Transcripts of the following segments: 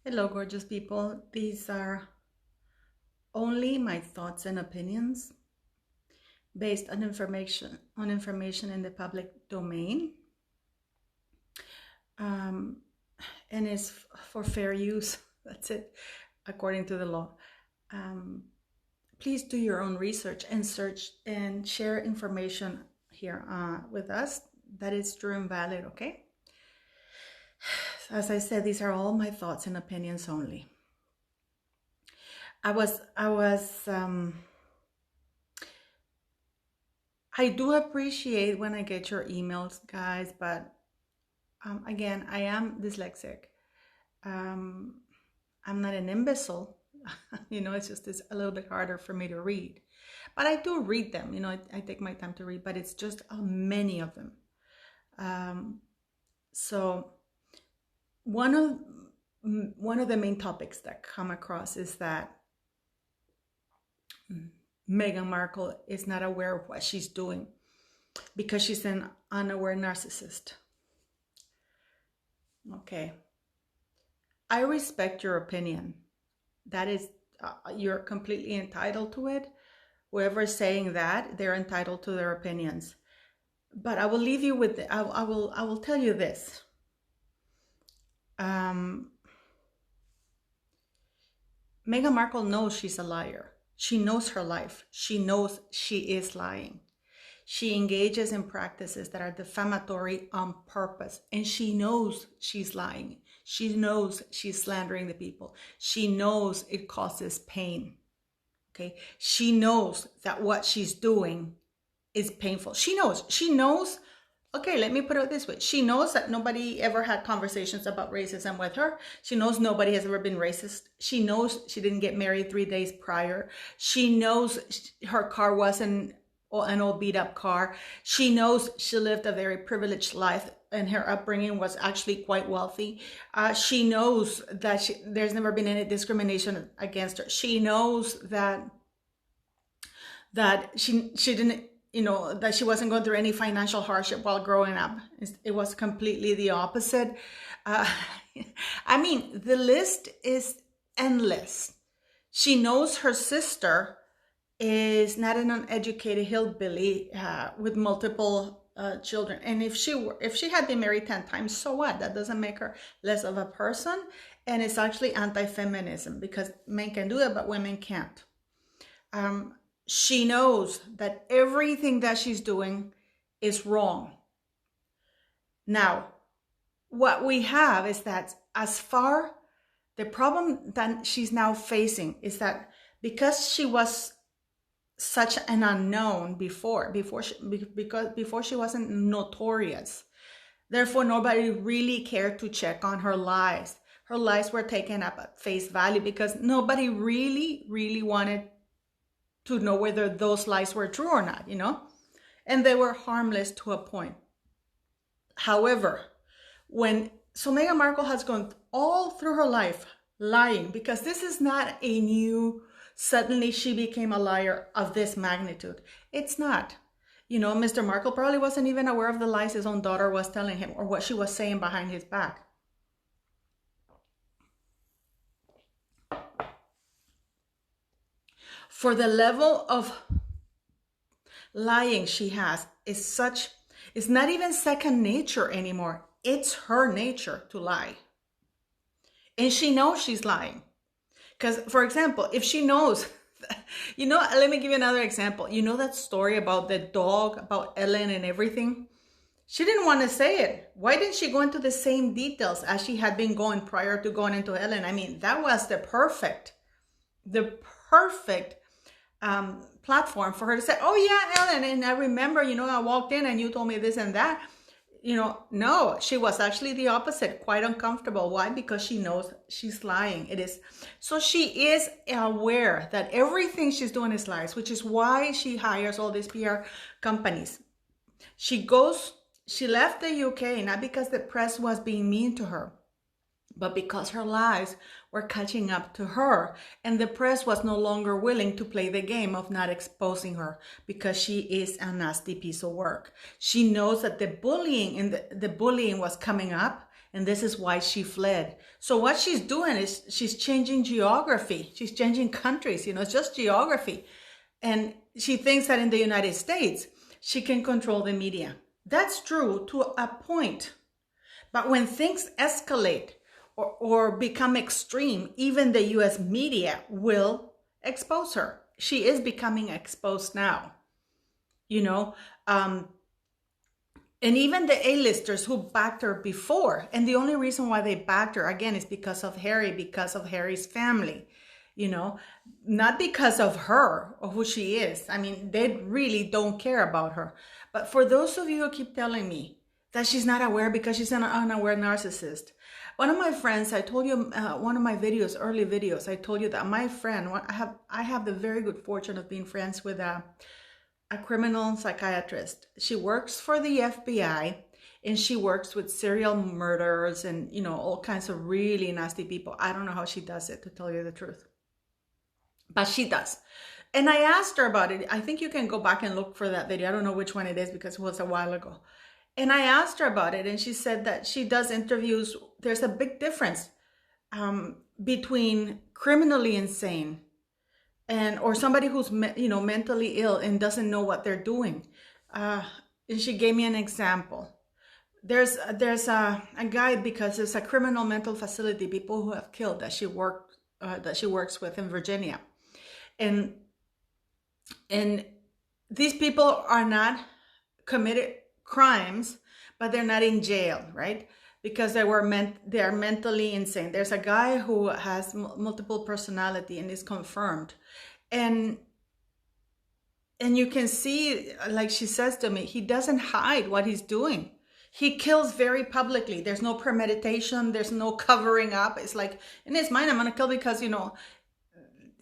Hello, gorgeous people. These are only my thoughts and opinions based on information in the public domain, um, and is for fair use. That's it, according to the law. Um, Please do your own research and search and share information here with us that is true and valid. Okay. As I said, these are all my thoughts and opinions only. I do appreciate when I get your emails, guys, but again, I am dyslexic. Um, I'm not an imbecile. It's a little bit harder for me to read. But I do read them. I take my time to read, but it's just many of them. So one of the main topics that come across is that Meghan Markle is not aware of what she's doing because she's an unaware narcissist. Okay. I respect your opinion. That is, you're completely entitled to it. Whoever's saying that, they're entitled to their opinions. But I will leave you with, I will tell you this. Meghan Markle knows she's a liar. She knows her life. She knows she is lying. She engages in practices that are defamatory on purpose. And she knows she's lying. She knows she's slandering the people. She knows it causes pain. Okay. She knows that what she's doing is painful. She knows. Okay, let me put it this way. She knows that nobody ever had conversations about racism with her. She knows nobody has ever been racist. She knows she didn't get married 3 days prior. She knows her car wasn't an old beat up car. She knows she lived a very privileged life and her upbringing was actually quite wealthy. She knows that there's never been any discrimination against her. She knows that she didn't, that she wasn't going through any financial hardship while growing up. It was completely the opposite. The list is endless. She knows her sister is not an uneducated hillbilly with multiple children. And if she had been married 10 times, so what? That doesn't make her less of a person. And it's actually anti-feminism because men can do it, but women can't. She knows that everything that she's doing is wrong. Now, what we have is that the problem that she's now facing is that because she was such an unknown before she wasn't notorious, therefore nobody really cared to check on her lies. Her lies were taken up at face value because nobody really wanted to know whether those lies were true or not, and they were harmless to a point. However, Meghan Markle has gone all through her life lying, because this is not a new, suddenly she became a liar of this magnitude. It's not. Mr. Markle probably wasn't even aware of the lies his own daughter was telling him or what she was saying behind his back. For the level of lying she has is not even second nature anymore. It's her nature to lie. And she knows she's lying. Because, for example, if she knows, let me give you another example. That story about the dog, about Ellen and everything? She didn't want to say it. Why didn't she go into the same details as she had been going prior to going into Ellen? That was the perfect platform for her to say, oh yeah, Ellen, and I remember, I walked in and you told me this and that. No, she was actually the opposite, quite uncomfortable. Why? Because she knows she's lying. So she is aware that everything she's doing is lies, which is why she hires all these PR companies. She left the UK, not because the press was being mean to her, but because her lies were catching up to her, and the press was no longer willing to play the game of not exposing her because she is a nasty piece of work. She knows that the bullying was coming up, And this is why she fled. So what she's doing is she's changing geography. She's changing countries, it's just geography. And she thinks that in the United States, she can control the media. That's true to a point. But when things escalate or become extreme, even the US media will expose her. She is becoming exposed now, and even the A-listers who backed her before, and the only reason why they backed her, again, is because of Harry's family, not because of her or who she is. I mean, they really don't care about her. But for those of you who keep telling me that she's not aware because she's an unaware narcissist, one of my friends, I told you, one of my early videos, I told you that my friend, I have the very good fortune of being friends with a criminal psychiatrist. She works for the FBI, and she works with serial murderers and, all kinds of really nasty people. I don't know how she does it, to tell you the truth, but she does. And I asked her about it. I think you can go back and look for that video. I don't know which one it is because it was a while ago. And I asked her about it, and she said that she does interviews. There's a big difference between criminally insane or somebody who's mentally ill and doesn't know what they're doing. And she gave me an example. There's a guy, because there's a criminal mental facility, people who have killed, that she works with in Virginia, and these people are not committed crimes, but they're not in jail, right? Because they are mentally insane. There's a guy who has multiple personality and is confirmed. And you can see, like she says to me, he doesn't hide what he's doing. He kills very publicly. There's no premeditation. There's no covering up. It's like, in his mind, I'm going to kill because,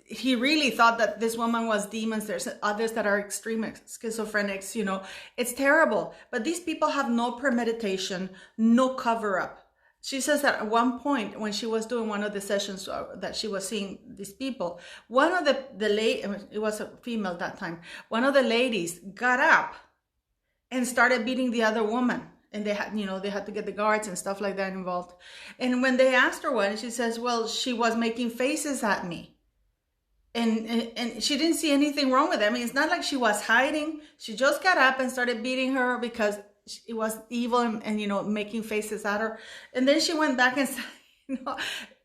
he really thought that this woman was demons. There's others that are extreme schizophrenics, it's terrible. But these people have no premeditation, no cover up. She says that at one point when she was doing one of the sessions that she was seeing these people, one of the it was a female at that time, one of the ladies got up and started beating the other woman. And they had to get the guards and stuff like that involved. And when they asked her why, she says, well, she was making faces at me. And she didn't see anything wrong with it. I mean, it's not like she was hiding. She just got up and started beating her because it was evil and making faces at her. And then she went back and said,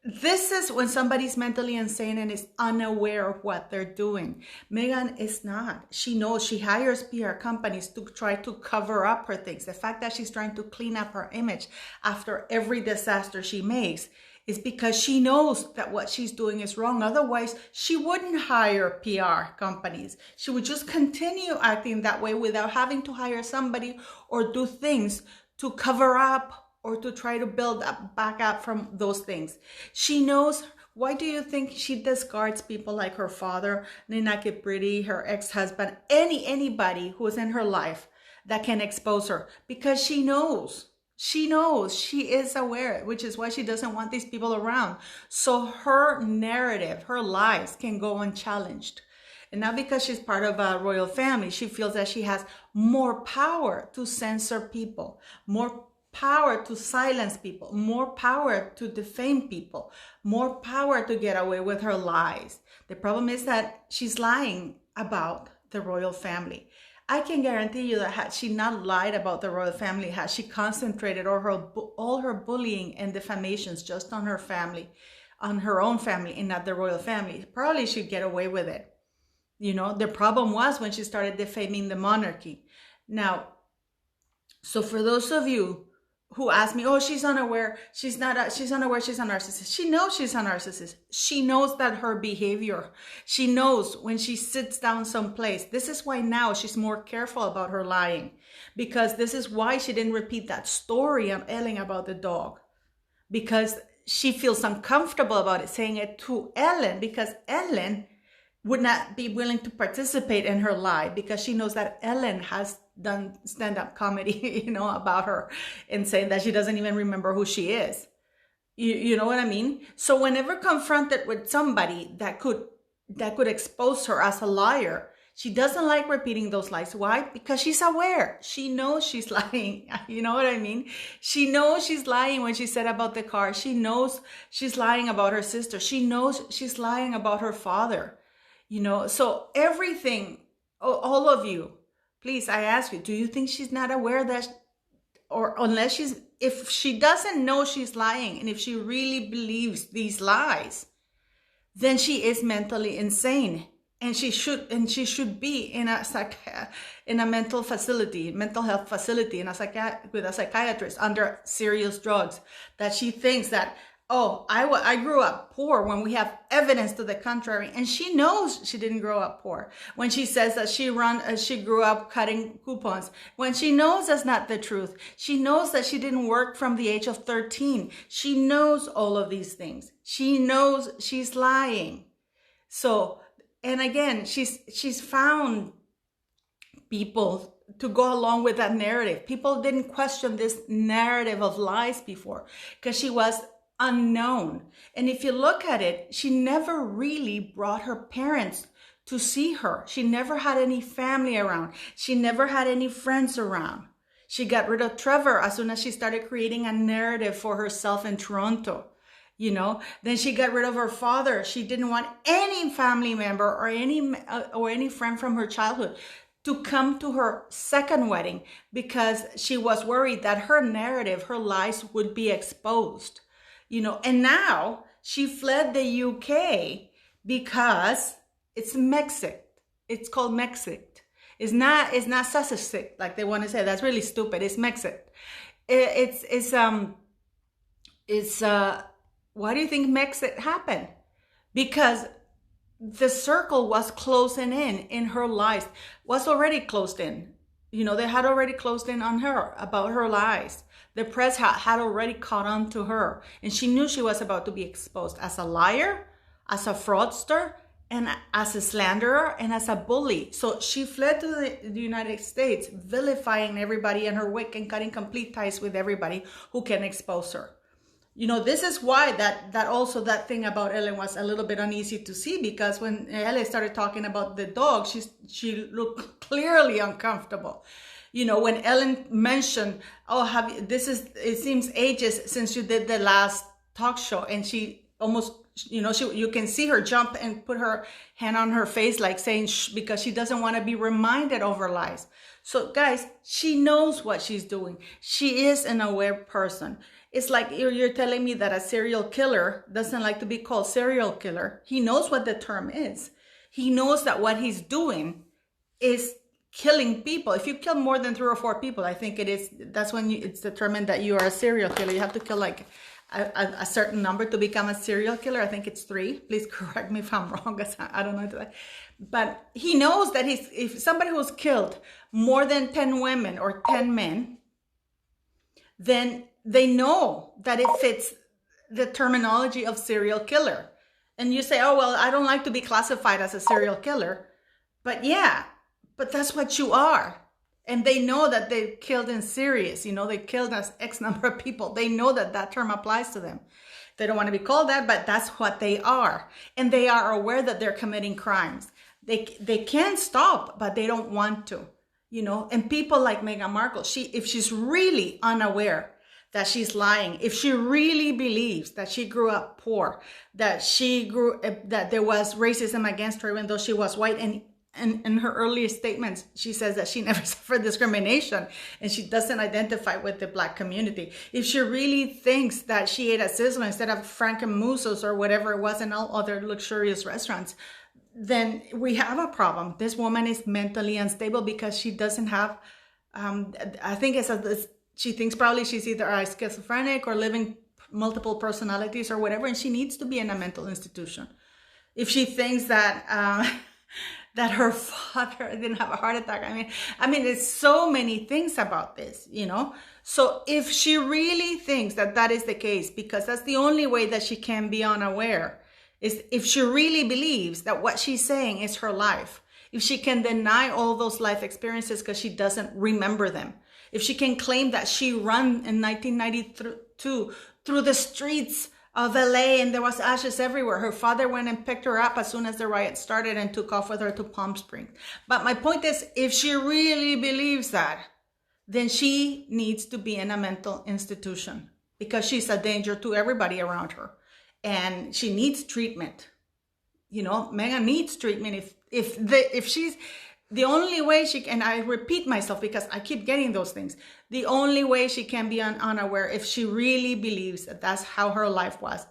this is when somebody's mentally insane and is unaware of what they're doing. Meghan is not. She knows. She hires PR companies to try to cover up her things. The fact that she's trying to clean up her image after every disaster she makes is because she knows that what she's doing is wrong. Otherwise, she wouldn't hire PR companies. She would just continue acting that way without having to hire somebody or do things to cover up or to try to build up back up from those things. She knows. Why do you think she discards people like her father, Nina Kipridi, her ex-husband, anybody who is in her life that can expose her? Because she knows. She knows, she is aware, which is why she doesn't want these people around. So her narrative, her lies can go unchallenged. And now because she's part of a royal family, she feels that she has more power to censor people, more power to silence people, more power to defame people, more power to get away with her lies. The problem is that she's lying about the royal family. I can guarantee you that had she not lied about the royal family, had she concentrated all her bullying and defamations just on her family, on her own family and not the royal family, probably she'd get away with it. The problem was when she started defaming the monarchy. Now, so for those of you who ask me, oh, she's unaware, she's unaware she's a narcissist. She knows she's a narcissist. She knows that her behavior, she knows when she sits down someplace. This is why now she's more careful about her lying, because this is why she didn't repeat that story on Ellen about the dog, because she feels uncomfortable about it saying it to Ellen, because Ellen would not be willing to participate in her lie, because she knows that Ellen has done stand-up comedy, about her, and saying that she doesn't even remember who she is. You know what I mean? So whenever confronted with somebody that could expose her as a liar, She doesn't like repeating those lies. Why? Because she's aware. She knows she's lying. You know what I mean? She knows she's lying when she said about the car. She knows she's lying about her sister. She knows she's lying about her father. So everything, all of you, please, I ask you, do you think she's not aware that, or if she doesn't know she's lying, and if she really believes these lies, then she is mentally insane, and she should be in a mental health facility, with a psychiatrist under serious drugs. That she thinks that, oh, I grew up poor, when we have evidence to the contrary. And she knows she didn't grow up poor when she says that she grew up cutting coupons, when she knows that's not the truth. She knows that she didn't work from the age of 13. She knows all of these things. She knows she's lying. So, and again, she's found people to go along with that narrative. People didn't question this narrative of lies before because she was unknown. And if you look at it, she never really brought her parents to see her. She never had any family around. She never had any friends around. She got rid of Trevor as soon as she started creating a narrative for herself in Toronto. Then she got rid of her father. She didn't want any family member or any friend from her childhood to come to her second wedding because she was worried that her narrative, her lies would be exposed. And now she fled the UK because it's Mexic. It's called Mexic. It's not Sussex like they want to say. That's really stupid. It's Mexic. Why do you think Mexic happened? Because the circle was closing in her lies, was already closed in. They had already closed in on her about her lies. The press had already caught on to her, and she knew she was about to be exposed as a liar, as a fraudster, and as a slanderer, and as a bully. So she fled to the United States, vilifying everybody in her wake and cutting complete ties with everybody who can expose her. This is why that thing about Ellen was a little bit uneasy to see, because when Ellen started talking about the dog, she looked clearly uncomfortable. When Ellen mentioned, it seems ages since you did the last talk show, and she almost, you can see her jump and put her hand on her face, like saying shh, because she doesn't want to be reminded of her lies. So guys, she knows what she's doing. She is an aware person. It's like you're telling me that a serial killer doesn't like to be called serial killer. He knows what the term is. He knows that what he's doing is killing people. If you kill more than 3 or 4 people, I think that's when it's determined that you are a serial killer. You have to kill like a certain number to become a serial killer. I think it's 3. Please correct me if I'm wrong, because I don't know. But he knows that if somebody who's killed more than 10 women or 10 men, then they know that it fits the terminology of serial killer. And you say, oh, well, I don't like to be classified as a serial killer. But yeah, but that's what you are. And they know that they killed in serious, they killed us X number of people. They know that term applies to them. They don't want to be called that, but that's what they are. And they are aware that they're committing crimes. They can't stop, but they don't want to, And people like Meghan Markle, if she's really unaware that she's lying, if she really believes that she grew up poor, that there was racism against her even though she was white, and in her earliest statements, she says that she never suffered discrimination and she doesn't identify with the Black community. If she really thinks that she ate at Sizzler instead of Frankenmussos or whatever it was in all other luxurious restaurants, then we have a problem. This woman is mentally unstable because she doesn't have, I think she thinks probably she's either a schizophrenic or living multiple personalities or whatever, and she needs to be in a mental institution. If she thinks that that her father didn't have a heart attack, I mean, there's so many things about this, So if she really thinks that is the case, because that's the only way that she can be unaware, is if she really believes that what she's saying is her life. If she can deny all those life experiences because she doesn't remember them. If she can claim that she ran in 1992 through the streets of LA, and there was ashes everywhere. Her father went and picked her up as soon as the riot started and took off with her to Palm Springs. But my point is, if she really believes that, then she needs to be in a mental institution, because she's a danger to everybody around her, and she needs treatment. You know, Meghan needs treatment. If she's the only way she can, and I repeat myself because I keep getting those things, the only way she can be unaware if she really believes that that's how her life was.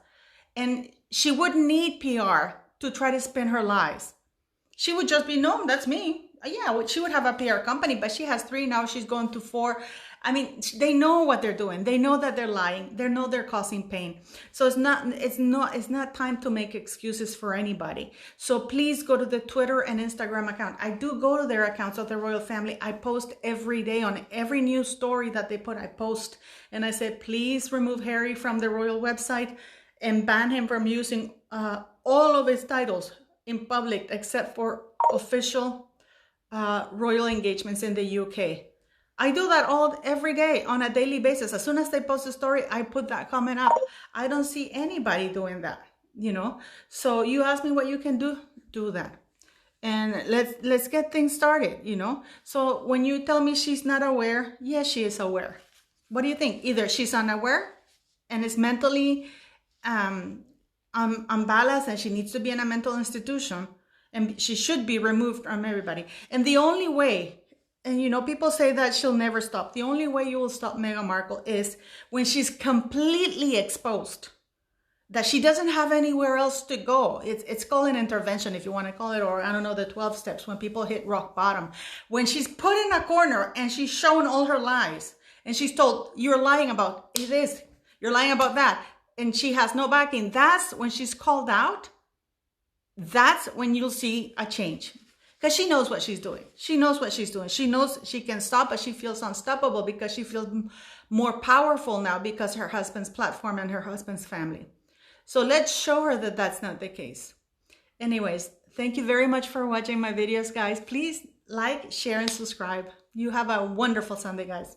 And she wouldn't need PR to try to spin her lies. She would just be, no, that's me. Yeah, she would have a PR company, but she has 3 now. She's going to 4. I mean, they know what they're doing. They know that they're lying. They know they're causing pain. So it's not time to make excuses for anybody. So please go to the Twitter and Instagram account. I do go to their accounts of the royal family. I post every day on every news story that they put. I post and I said, please remove Harry from the royal website and ban him from using all of his titles in public except for official royal engagements in the UK. I do that every day on a daily basis. As soon as they post a story, I put that comment up. I don't see anybody doing that, you know. So you ask me what you can do that. And let's get things started, you know. So when you tell me she's not aware, yes, she is aware. What do you think? Either she's unaware and is mentally unbalanced and she needs to be in a mental institution, and she should be removed from everybody. And the only way, and you know, people say that she'll never stop. The only way you will stop Meghan Markle is when she's completely exposed, that she doesn't have anywhere else to go. It's called an intervention, if you want to call it, or I don't know, the 12 steps, when people hit rock bottom. When she's put in a corner and she's shown all her lies, and she's told, you're lying about this, you're lying about that, and she has no backing, that's when she's called out. That's when you'll see a change. Because she knows what she's doing. She knows what she's doing. She knows she can stop, but she feels unstoppable because she feels more powerful now because her husband's platform and her husband's family. So let's show her that that's not the case. Anyways, thank you very much for watching my videos, guys. Please like, share, and subscribe. You have a wonderful Sunday, guys.